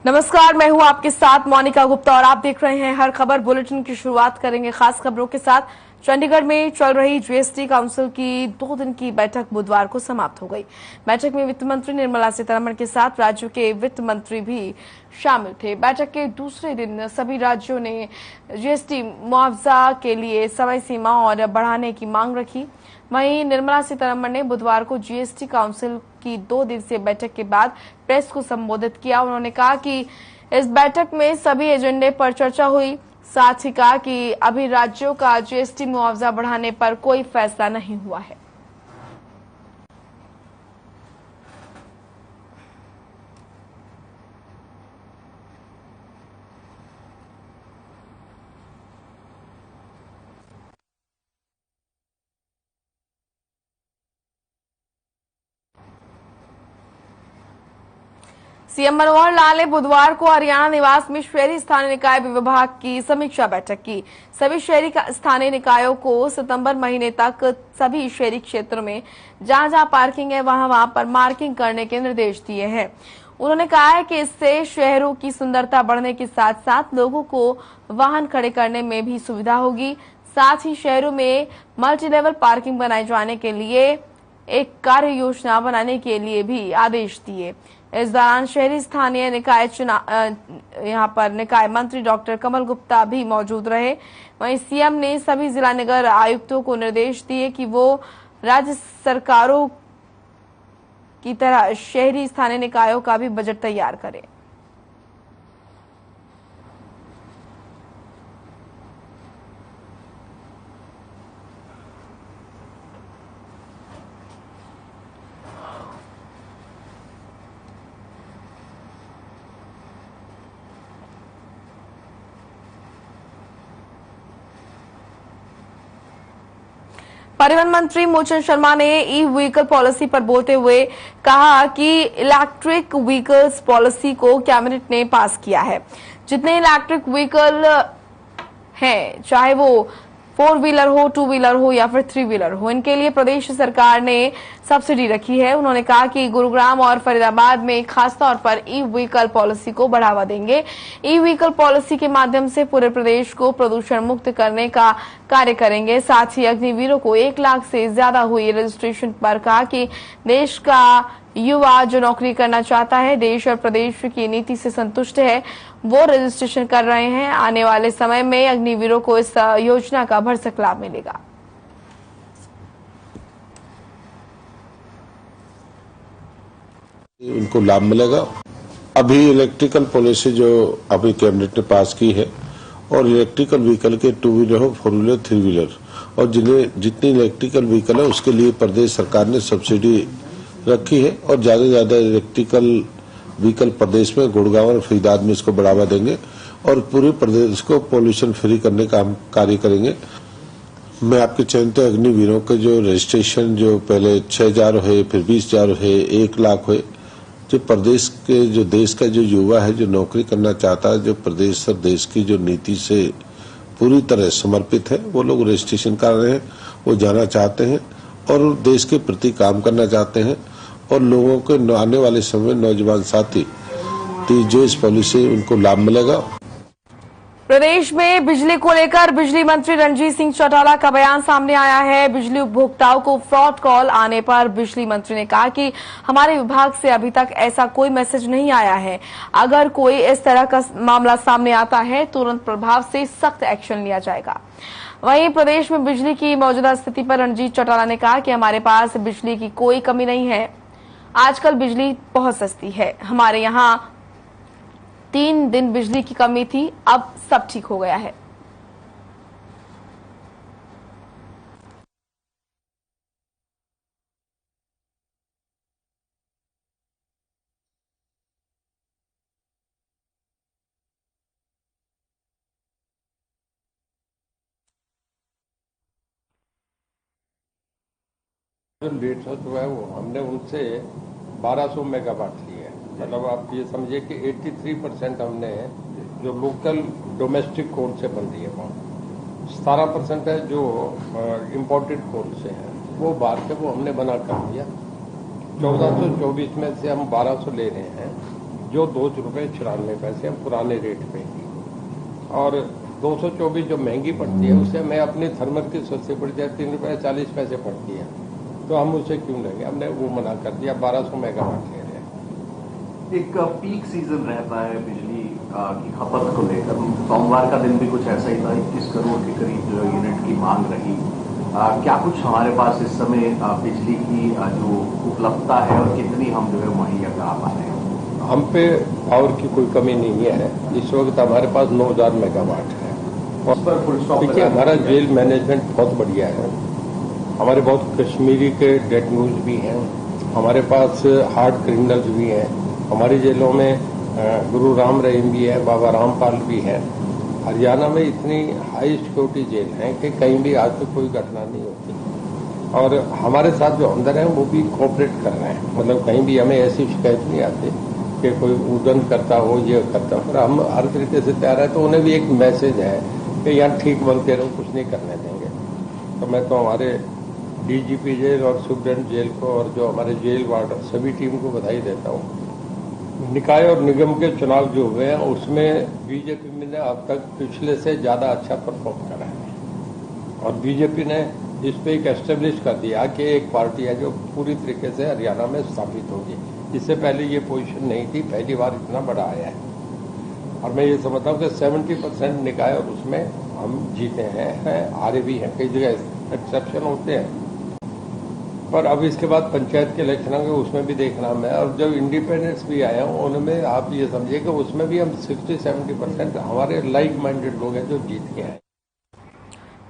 नमस्कार, मैं हूं आपके साथ मोनिका गुप्ता और आप देख रहे हैं हर खबर बुलेटिन की शुरुआत करेंगे खास खबरों के साथ। चंडीगढ़ में चल रही जीएसटी काउंसिल की 2 दिन की बैठक बुधवार को समाप्त हो गई। बैठक में वित्त मंत्री निर्मला सीतारमण के साथ राज्यों के वित्त मंत्री भी शामिल थे। बैठक के दूसरे दिन सभी राज्यों ने जीएसटी मुआवजा के लिए समय सीमा और बढ़ाने की मांग रखी। वहीं निर्मला सीतारमण ने बुधवार को जीएसटी काउंसिल की 2 दिवसीय बैठक के बाद प्रेस को संबोधित किया। उन्होंने कहा कि इस बैठक में सभी एजेंडे पर चर्चा हुई। साथ ही कहा कि अभी राज्यों का जीएसटी मुआवजा बढ़ाने पर कोई फैसला नहीं हुआ है। सीएम मनोहर लाल ने बुधवार को हरियाणा निवास में शहरी स्थानीय निकाय विभाग की समीक्षा बैठक की। सभी शहरी स्थानीय निकायों को सितंबर महीने तक सभी शहरी क्षेत्रों में जहां जहां पार्किंग है वहां पर मार्किंग करने के निर्देश दिए हैं। उन्होंने कहा है कि इससे शहरों की सुंदरता बढ़ने के साथ साथ लोगों को वाहन खड़े करने में भी सुविधा होगी। साथ ही शहरों में मल्टी लेवल पार्किंग बनाए जाने के लिए एक कार्य योजना बनाने के लिए भी आदेश दिए। इस दौरान शहरी स्थानीय निकाय यहां पर निकाय मंत्री डॉक्टर कमल गुप्ता भी मौजूद रहे। वहीं सीएम ने सभी जिला निगर आयुक्तों को निर्देश दिए कि वो राज्य सरकारों की तरह शहरी स्थानीय निकायों का भी बजट तैयार करें। परिवहन मंत्री मूलचंद शर्मा ने ई व्हीकल पॉलिसी पर बोलते हुए कहा कि इलेक्ट्रिक व्हीकल्स पॉलिसी को कैबिनेट ने पास किया है। जितने इलेक्ट्रिक व्हीकल हैं, चाहे वो 4 व्हीलर हो, 2 व्हीलर हो या फिर 3 व्हीलर हो, इनके लिए प्रदेश सरकार ने सब्सिडी रखी है। उन्होंने कहा कि गुरुग्राम और फरीदाबाद में खासतौर पर ई व्हीकल पॉलिसी को बढ़ावा देंगे। ई व्हीकल पॉलिसी के माध्यम से पूरे प्रदेश को प्रदूषण मुक्त करने का कार्य करेंगे। साथ ही अग्निवीरों को 1 लाख से ज्यादा हुई रजिस्ट्रेशन पर कहा कि देश का युवा जो नौकरी करना चाहता है, देश और प्रदेश की नीति से संतुष्ट है, वो रजिस्ट्रेशन कर रहे हैं। आने वाले समय में अग्निवीरों को इस योजना का भरसक लाभ मिलेगा। उनको लाभ मिलेगा। अभी इलेक्ट्रिकल पॉलिसी जो अभी कैबिनेट ने पास की है और इलेक्ट्रिकल व्हीकल के 2 व्हीलर हो, 4 व्हीलर, 3 व्हीलर और जितनी इलेक्ट्रिकल व्हीकल है उसके लिए प्रदेश सरकार ने सब्सिडी रखी है और ज्यादा से ज्यादा इलेक्ट्रिकल व्हीकल प्रदेश में गुड़गांव और फरीदाबाद में इसको बढ़ावा देंगे और पूरे प्रदेश को पॉल्यूशन फ्री करने का हम कार्य करेंगे। मैं आपके चयनित अग्निवीरों के जो रजिस्ट्रेशन जो पहले 6,000 हुए, फिर 20,000 हुए, 1 लाख हुए, जो प्रदेश के जो देश का जो युवा है जो नौकरी करना चाहता है, जो प्रदेश और देश की जो नीति से पूरी तरह समर्पित है, वो लोग रजिस्ट्रेशन कर रहे हैं, वो जाना चाहते हैं और देश के प्रति काम करना चाहते हैं और लोगों के आने वाले समय नौजवान साथी जो इस पॉलिसी उनको लाभ मिलेगा। प्रदेश में बिजली को लेकर बिजली मंत्री रणजीत सिंह चौटाला का बयान सामने आया है। बिजली उपभोक्ताओं को फ्रॉड कॉल आने पर बिजली मंत्री ने कहा कि हमारे विभाग से अभी तक ऐसा कोई मैसेज नहीं आया है। अगर कोई इस तरह का मामला सामने आता है तुरंत प्रभाव से सख्त एक्शन लिया जाएगा। वहीं प्रदेश में बिजली की मौजूदा स्थिति पर रणजीत चौटाला ने कहा कि हमारे पास बिजली की कोई कमी नहीं है। आजकल बिजली बहुत सस्ती है। हमारे यहाँ 3 दिन बिजली की कमी थी, अब सब ठीक हो गया है। जो 150 जो है वो हमने उनसे 1200 मेगावाट लिए है। मतलब आप ये समझिए कि 83% हमने जो लोकल डोमेस्टिक कोल से बन रही है, वहाँ 17% है जो इम्पोर्टेड कोल से है, वो बाहर से वो हमने बना कर दिया। 1424 में से हम 1200 ले रहे हैं। जो 2.94 पुराने रेट पे ही, और 224 जो महंगी पड़ती है उससे मैं अपनी थर्मल की सस्ती पड़ती है ₹3.40 पड़ती है, तो हम उसे क्यों लेंगे। हमने वो मना कर दिया, 1200 मेगावाट ले रहे हैं। एक पीक सीजन रहता है बिजली की खपत को लेकर। सोमवार का दिन भी कुछ ऐसा ही था, 21 करोड़ के करीब जो यूनिट की मांग रही। क्या कुछ हमारे पास इस समय बिजली की जो उपलब्धता है और कितनी हम जो है मुहैया करा पा रहे हैं? हम पे पावर की कोई कमी नहीं है। इस वक्त हमारे पास 9000 मेगावाट है। देखिए, हमारा जेल मैनेजमेंट बहुत बढ़िया है। हमारे बहुत कश्मीरी के डेड न्यूज भी हैं, हमारे पास हार्ड क्रिमिनल्स भी हैं। हमारी जेलों में गुरु राम रहीम भी है, बाबा रामपाल भी है। हरियाणा में इतनी हाई सिक्योरिटी जेल है कि कहीं भी आज तक कोई घटना नहीं होती, और हमारे साथ जो अंदर हैं वो भी कोऑपरेट कर रहे हैं। मतलब कहीं भी हमें ऐसी शिकायत नहीं आती कि कोई उदन करता हो, ये करता हो, पर हम हर तरीके से तैयार है। तो उन्हें भी एक मैसेज है कि यहाँ ठीक बनते रहो, कुछ नहीं करने देंगे। तो मैं तो हमारे डीजीपी जेल और सुप्रीडेंट जेल को और जो हमारे जेल वार्डर सभी टीम को बधाई देता हूँ। निकाय और निगम के चुनाव जो हुए हैं उसमें बीजेपी ने अब तक पिछले से ज्यादा अच्छा परफॉर्म करा है, और बीजेपी ने इस पे एक एस्टेब्लिश कर दिया कि एक पार्टी है जो पूरी तरीके से हरियाणा में स्थापित होगी। इससे पहले ये पोजीशन नहीं थी, पहली बार इतना बड़ा आया है। और मैं ये समझता हूँ कि 70% निकाय और उसमें हम जीते हैं, हारे भी हैं, कई जगह एक्सेप्शन होते हैं। पर अब इसके बाद पंचायत के इलेक्शन होंगे, उसमें भी देखना है। और जब इंडिपेंडेंस भी आए हैं उनमें आप ये समझिए कि उसमें भी हम 60-70% हमारे लाइक माइंडेड लोग हैं जो जीत के आए।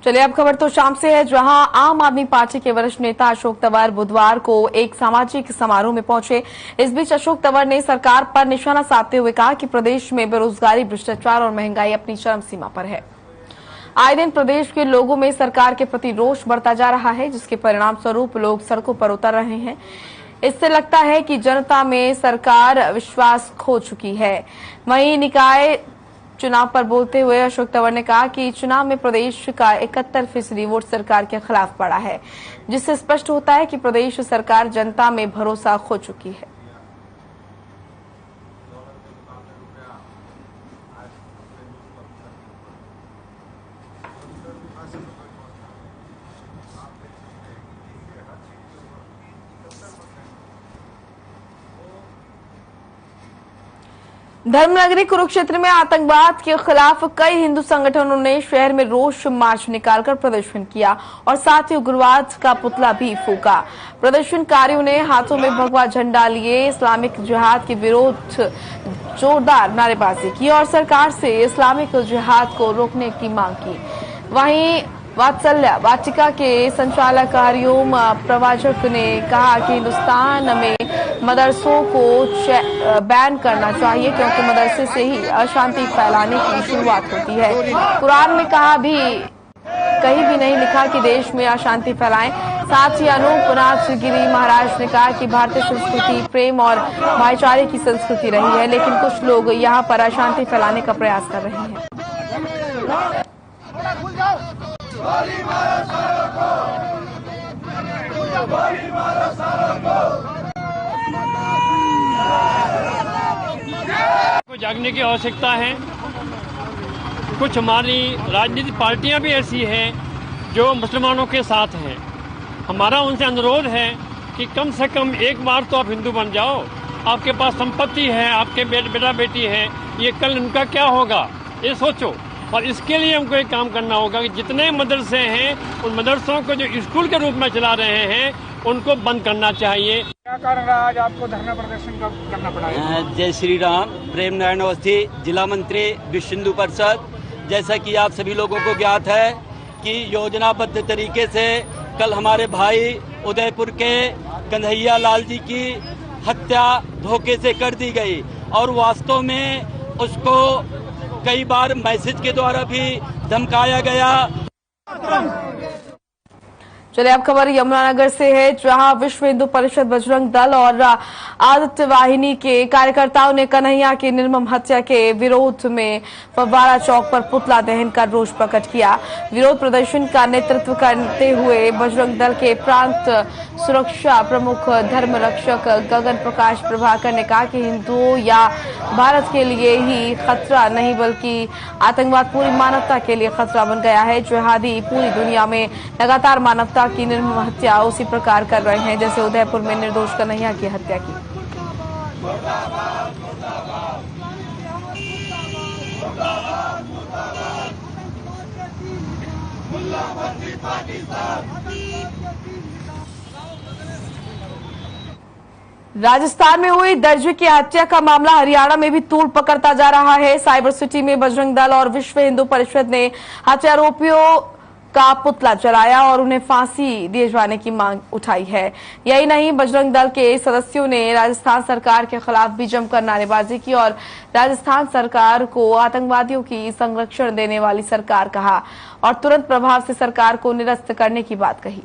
चलिए, अब खबर तो शाम से है, जहां आम आदमी पार्टी के वरिष्ठ नेता अशोक तंवर बुधवार को एक सामाजिक समारोह में पहुंचे। इस बीच अशोक तंवर ने सरकार पर निशाना साधते हुए कहा कि प्रदेश में बेरोजगारी, भ्रष्टाचार और महंगाई अपनी चरम सीमा पर है। आए दिन प्रदेश के लोगों में सरकार के प्रति रोष बढ़ता जा रहा है, जिसके परिणाम स्वरूप लोग सड़कों पर उतर रहे हैं। इससे लगता है कि जनता में सरकार विश्वास खो चुकी है। वहीं निकाय चुनाव पर बोलते हुए अशोक तंवर ने कहा कि चुनाव में प्रदेश का 71% वोट सरकार के खिलाफ पड़ा है, जिससे स्पष्ट होता है कि प्रदेश सरकार जनता में भरोसा खो चुकी है। धर्मनगरी कुरुक्षेत्र में आतंकवाद के खिलाफ कई हिंदू संगठनों ने शहर में रोष मार्च निकालकर प्रदर्शन किया और साथ ही उग्रवाद का पुतला भी फूका। प्रदर्शनकारियों ने हाथों में भगवा झंडा लिए इस्लामिक जिहाद के विरोध जोरदार नारेबाजी की और सरकार से इस्लामिक जिहाद को रोकने की मांग की। वहीं वात्सल्य वाटिका के संचालक हरिओम प्रवाचक ने कहा कि हिंदुस्तान में मदरसों को बैन करना चाहिए, क्योंकि मदरसे से ही अशांति फैलाने की शुरुआत होती है। कुरान में कहीं भी नहीं लिखा कि देश में अशांति फैलाएं। साथ ही अनूपनाथ गिरी महाराज ने कहा कि भारतीय संस्कृति प्रेम और भाईचारे की संस्कृति रही है, लेकिन कुछ लोग यहाँ पर अशांति फैलाने का प्रयास कर रहे हैं। जागने की आवश्यकता है। कुछ हमारी राजनीतिक पार्टियां भी ऐसी हैं जो मुसलमानों के साथ हैं। हमारा उनसे अनुरोध है कि कम से कम एक बार तो आप हिंदू बन जाओ। आपके पास संपत्ति है, आपके बेटा बेटी है, ये कल उनका क्या होगा ये सोचो। और इसके लिए हमको एक काम करना होगा कि जितने मदरसे हैं उन मदरसों को जो स्कूल के रूप में चला रहे हैं उनको बंद करना चाहिए। क्या कारण रहा आज आपको धरना प्रदर्शन करना पड़ा है? जय श्री राम। प्रेम नारायण अवस्थी, जिला मंत्री विश्व हिंदू परिषद। जैसा कि आप सभी लोगों को ज्ञात है कि योजनाबद्ध तरीके से कल हमारे भाई उदयपुर के कन्हैया लाल जी की हत्या धोखे से कर दी गई और वास्तव में उसको कई बार मैसेज के द्वारा भी धमकाया गया। चलिए अब खबर यमुनानगर से है, जहां विश्व हिंदू परिषद, बजरंग दल और आदित्य वाहिनी के कार्यकर्ताओं ने कन्हैया की निर्मम हत्या के विरोध में फव्वारा चौक पर पुतला दहन कर रोष प्रकट किया। विरोध प्रदर्शन का नेतृत्व करते हुए बजरंग दल के प्रांत सुरक्षा प्रमुख धर्म रक्षक गगन प्रकाश प्रभाकर ने कहा कि हिंदुओं या भारत के लिए ही खतरा नहीं बल्कि आतंकवाद पूरी मानवता के लिए खतरा बन गया है। जिहादी पूरी दुनिया में लगातार मानवता की निर्मम हत्या उसी प्रकार कर रहे हैं जैसे उदयपुर में निर्दोष कन्हैया की हत्या की। राजस्थान में हुई दर्जी की हत्या का मामला हरियाणा में भी तूल पकड़ता जा रहा है। साइबर सिटी में बजरंग दल और विश्व हिंदू परिषद ने हत्यारोपियों का पुतला जलाया और उन्हें फांसी दिए जाने की मांग उठाई है। यही नहीं, बजरंग दल के सदस्यों ने राजस्थान सरकार के खिलाफ भी जमकर नारेबाजी की और राजस्थान सरकार को आतंकवादियों की संरक्षण देने वाली सरकार कहा और तुरंत प्रभाव से सरकार को निरस्त करने की बात कही।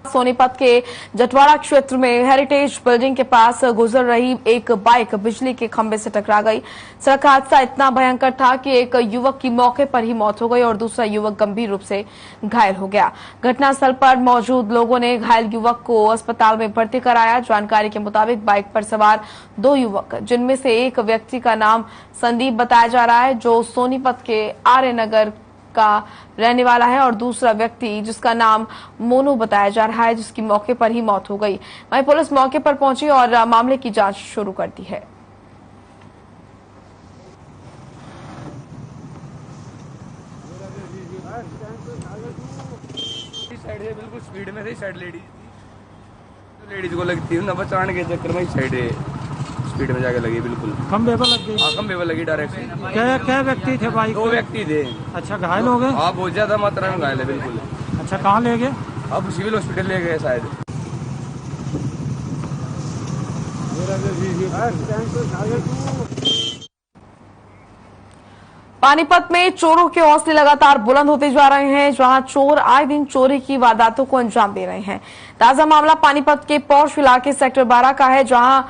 सोनीपत के जटवाड़ा क्षेत्र में हेरिटेज बिल्डिंग के पास गुजर रही एक बाइक बिजली के खंभे से टकरा गई। सड़क हादसा इतना भयंकर था कि एक युवक की मौके पर ही मौत हो गई और दूसरा युवक गंभीर रूप से घायल हो गया। घटनास्थल पर मौजूद लोगों ने घायल युवक को अस्पताल में भर्ती कराया। जानकारी के मुताबिक बाइक पर सवार 2 युवक, जिनमें से एक व्यक्ति का नाम संदीप बताया जा रहा है जो सोनीपत के आर्य नगर का रहने वाला है और दूसरा व्यक्ति जिसका नाम मोनू बताया जा रहा है जिसकी मौके पर ही मौत हो गई। वहीं पुलिस मौके पर पहुंची और मामले की जांच शुरू कर दी है। साइड है, बिल्कुल स्पीड में थी साइड लेडीज को लगती है ना, बचाने के चक्कर में साइड स्पीड में जाके लगी, बिल्कुल खंबे पर लग गई। खंबे पर लगी डायरेक्ट। क्या व्यक्ति थे बाइक? 2 व्यक्ति थे। अच्छा, घायल हो गए? हाँ, बहुत ज्यादा मात्रा में घायल है, बिल्कुल। अच्छा, कहाँ ले गए? अब सिविल हॉस्पिटल ले गए शायद। पानीपत में चोरों के हौसले लगातार बुलंद होते जा रहे हैं, जहां चोर आए दिन चोरी की वारदातों को अंजाम दे रहे हैं। ताजा मामला पानीपत के पौष इलाके सेक्टर 12 का है, जहां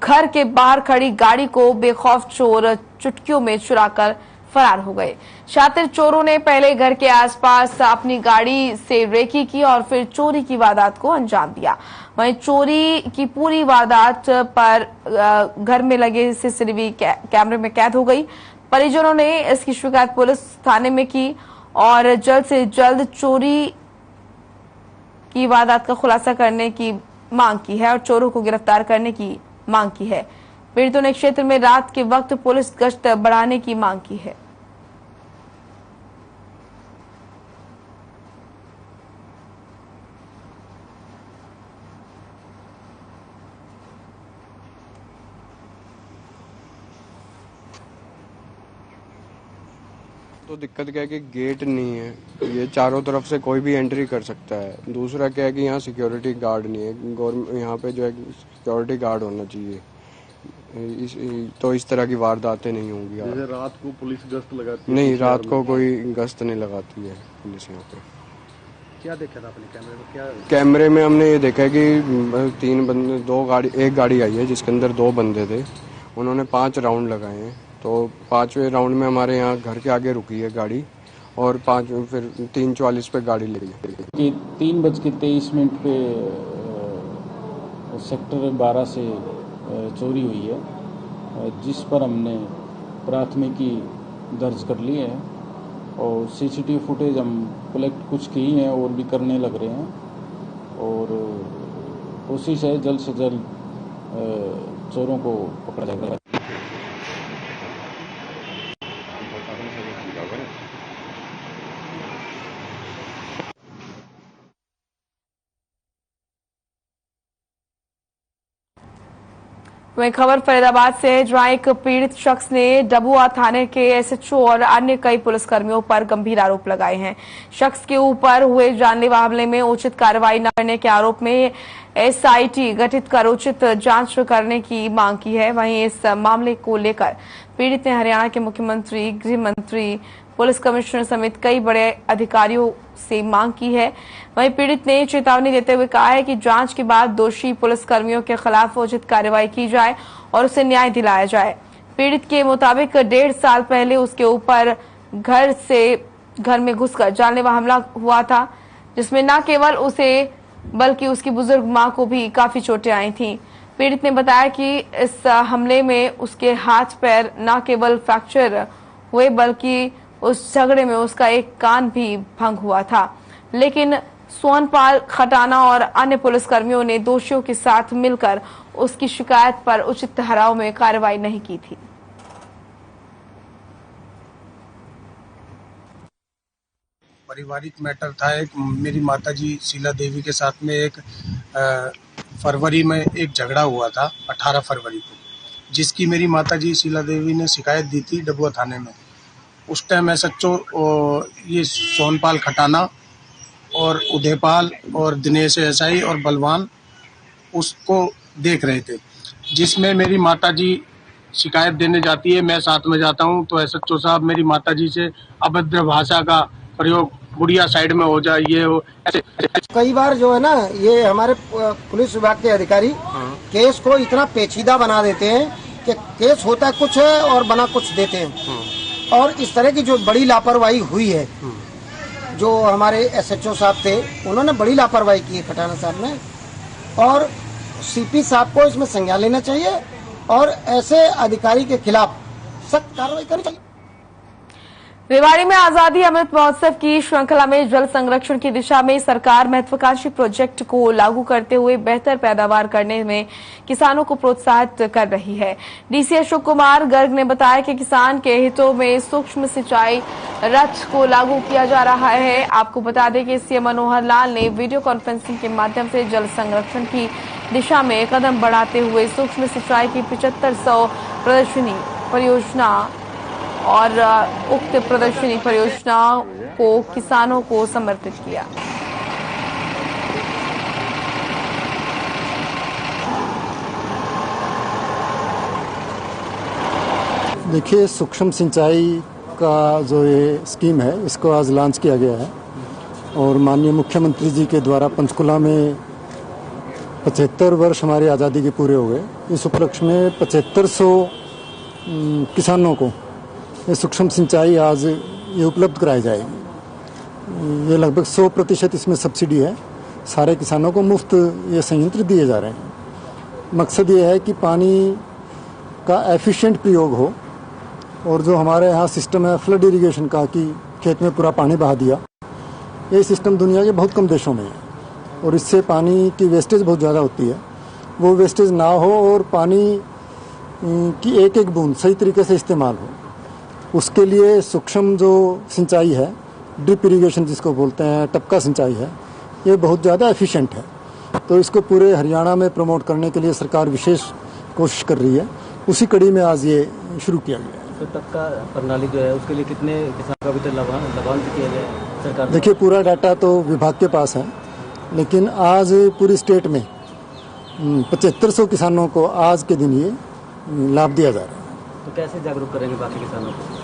घर के बाहर खड़ी गाड़ी को बेखौफ चोर चुटकियों में चुराकर फरार हो गए। शातिर चोरों ने पहले घर के आसपास अपनी गाड़ी से रेकी की और फिर चोरी की वारदात को अंजाम दिया। वहीं चोरी की पूरी वारदात पर घर में लगे सीसीटीवी कैमरे में कैद हो गई। परिजनों ने इसकी शिकायत पुलिस थाने में की और जल्द से जल्द चोरी की वारदात का खुलासा करने की मांग की है और चोरों को गिरफ्तार करने की मांग की है। पीड़ितों ने क्षेत्र में रात के वक्त पुलिस गश्त बढ़ाने की मांग की है। तो दिक्कत क्या है कि गेट नहीं है, ये चारों तरफ से कोई भी एंट्री कर सकता है। दूसरा क्या है कि यहाँ सिक्योरिटी गार्ड नहीं है। गवर्नमेंट यहाँ पे जो है सिक्योरिटी गार्ड होना चाहिए, तो इस तरह की वारदातें नहीं होंगी। जैसे रात को पुलिस गश्त लगाती है? नहीं, रात को कोई गश्त नहीं लगाती है पुलिस यहाँ पे। क्या देखा था अपने कैमरे में? क्या कैमरे में हमने ये देखा कि 3 बंदे, एक गाड़ी आई है जिसके अंदर 2 बंदे थे। उन्होंने 5 राउंड लगाए हैं, तो 5वें राउंड में हमारे यहाँ घर के आगे रुकी है गाड़ी और 3:40 पे गाड़ी ले गई। 3:23 पे सेक्टर 12 से चोरी हुई है, जिस पर हमने प्राथमिकी दर्ज कर ली है और सीसीटीवी फुटेज हम कलेक्ट कुछ की हैं और भी करने लग रहे हैं और कोशिश है जल्द से जल्द चोरों को पकड़ा जाएगा। वहीं खबर फरीदाबाद से है, जहां एक पीड़ित शख्स ने डबुआ थाने के एसएचओ और अन्य कई पुलिसकर्मियों पर गंभीर आरोप लगाए हैं। शख्स के ऊपर हुए जानलेवा हमले में उचित कार्रवाई न करने के आरोप में एसआईटी गठित कर उचित जांच करने की मांग की है। वहीं इस मामले को लेकर पीड़ित ने हरियाणा के मुख्यमंत्री, गृह मंत्री, पुलिस कमिश्नर समेत कई बड़े अधिकारियों से मांग की है। वहीं पीड़ित ने चेतावनी देते हुए कहा है कि जांच के बाद दोषी पुलिसकर्मियों के खिलाफ उचित कार्रवाई की जाए और उसे न्याय दिलाया जाए। पीड़ित के मुताबिक 1.5 साल पहले उसके ऊपर घर में घुसकर जानलेवा हमला हुआ था, जिसमें न केवल उसे बल्कि उसकी बुजुर्ग मां को भी काफी चोटें आई थीं। पीड़ित ने बताया कि इस हमले में उसके हाथ पैर न केवल फ्रैक्चर हुए बल्कि उस झगड़े में उसका एक कान भी भंग हुआ था, लेकिन सोनपाल खटाना और अन्य पुलिसकर्मियों ने दोषियों के साथ मिलकर उसकी शिकायत पर उचित ठहराव में कार्रवाई नहीं की थी। पारिवारिक मैटर था। एक मेरी माताजी शीला देवी के साथ में एक फरवरी में एक झगड़ा हुआ था, 18 फरवरी को, जिसकी मेरी माताजी शीला देवी ने शिकायत दी थी डबुआ थाने में। उस टाइम एसएचओ ये सोनपाल खटाना और उदयपाल और दिनेश एसआई और बलवान उसको देख रहे थे, जिसमें मेरी माताजी शिकायत देने जाती है, मैं साथ में जाता हूं, तो एसएचओ साहब मेरी माताजी से अभद्र भाषा का प्रयोग, बुढ़िया साइड में हो जाए, ये हो ऐसे। कई बार जो है ना, ये हमारे पुलिस विभाग के अधिकारी केस को इतना पेचीदा बना देते हैं कि केस होता कुछ है और बना कुछ देते हैं। और इस तरह की जो बड़ी लापरवाही हुई है, जो हमारे एसएचओ साहब थे उन्होंने बड़ी लापरवाही की है खटाना साहब ने, और सीपी साहब को इसमें संज्ञान लेना चाहिए और ऐसे अधिकारी के खिलाफ सख्त कार्रवाई करनी चाहिए। रेवाड़ी में आजादी अमृत महोत्सव की श्रृंखला में जल संरक्षण की दिशा में सरकार महत्वाकांक्षी प्रोजेक्ट को लागू करते हुए बेहतर पैदावार करने में किसानों को प्रोत्साहित कर रही है। डीसी अशोक कुमार गर्ग ने बताया कि किसान के हितों में सूक्ष्म सिंचाई रथ को लागू किया जा रहा है। आपको बता दें कि सीएम मनोहर लाल ने वीडियो कॉन्फ्रेंसिंग के माध्यम से जल संरक्षण की दिशा में कदम बढ़ाते हुए सूक्ष्म सिंचाई की 7500 प्रदर्शनी परियोजना और उक्त प्रदर्शनी परियोजना को किसानों को समर्पित किया। देखिए, सूक्ष्म सिंचाई का जो ये स्कीम है, इसको आज लॉन्च किया गया है और माननीय मुख्यमंत्री जी के द्वारा पंचकुला में 75 वर्ष हमारी आज़ादी के पूरे हो गए। इस उपलक्ष्य में 7500 किसानों को ये सूक्ष्म सिंचाई आज ये उपलब्ध कराई जाएगी। ये लगभग 100% इसमें सब्सिडी है। सारे किसानों को मुफ्त ये संयंत्र दिए जा रहे हैं। मकसद ये है कि पानी का एफिशिएंट प्रयोग हो, और जो हमारे यहाँ सिस्टम है फ्लड इरिगेशन का, कि खेत में पूरा पानी बहा दिया, ये सिस्टम दुनिया के बहुत कम देशों में है और इससे पानी की वेस्टेज बहुत ज़्यादा होती है। वो वेस्टेज ना हो और पानी की एक एक बूंद सही तरीके से इस्तेमाल हो, उसके लिए सूक्ष्म जो सिंचाई है, ड्रिप इरिगेशन जिसको बोलते हैं, टपका सिंचाई है, ये बहुत ज़्यादा एफिशिएंट है। तो इसको पूरे हरियाणा में प्रमोट करने के लिए सरकार विशेष कोशिश कर रही है। उसी कड़ी में आज ये शुरू किया गया है। तो टपका प्रणाली जो है उसके लिए कितने किसान का अभी तक लाभान्वित किया गया सरकार? देखिए, पूरा डाटा तो विभाग के पास है, लेकिन आज पूरी स्टेट में 7500 किसानों को आज के दिन ये लाभ दिया जा रहा है। तो कैसे जागरूक करेंगे बाकी किसानों को?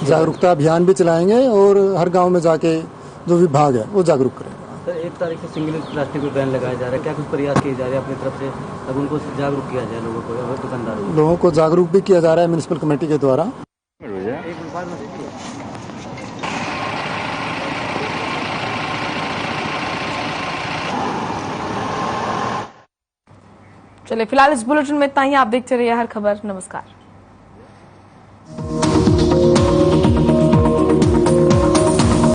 जागरूकता अभियान भी चलाएंगे और हर गांव में जाके जो विभाग है वो जागरूक करेंगे। सर, 1 तारीख से सिंगल यूज प्लास्टिक पर बैन लगाया जा रहा है, क्या कुछ प्रयास किए जा रहे हैं अपनी तरफ से, अब उनको जागरूक किया जाए, लोगों को, दुकानदारों को? लोगों को जागरूक भी किया जा रहा है म्युनिसिपल कमेटी के द्वारा। चलिए, फिलहाल इस बुलेटिन में इतना ही। आप देखते रहिए हर खबर। नमस्कार।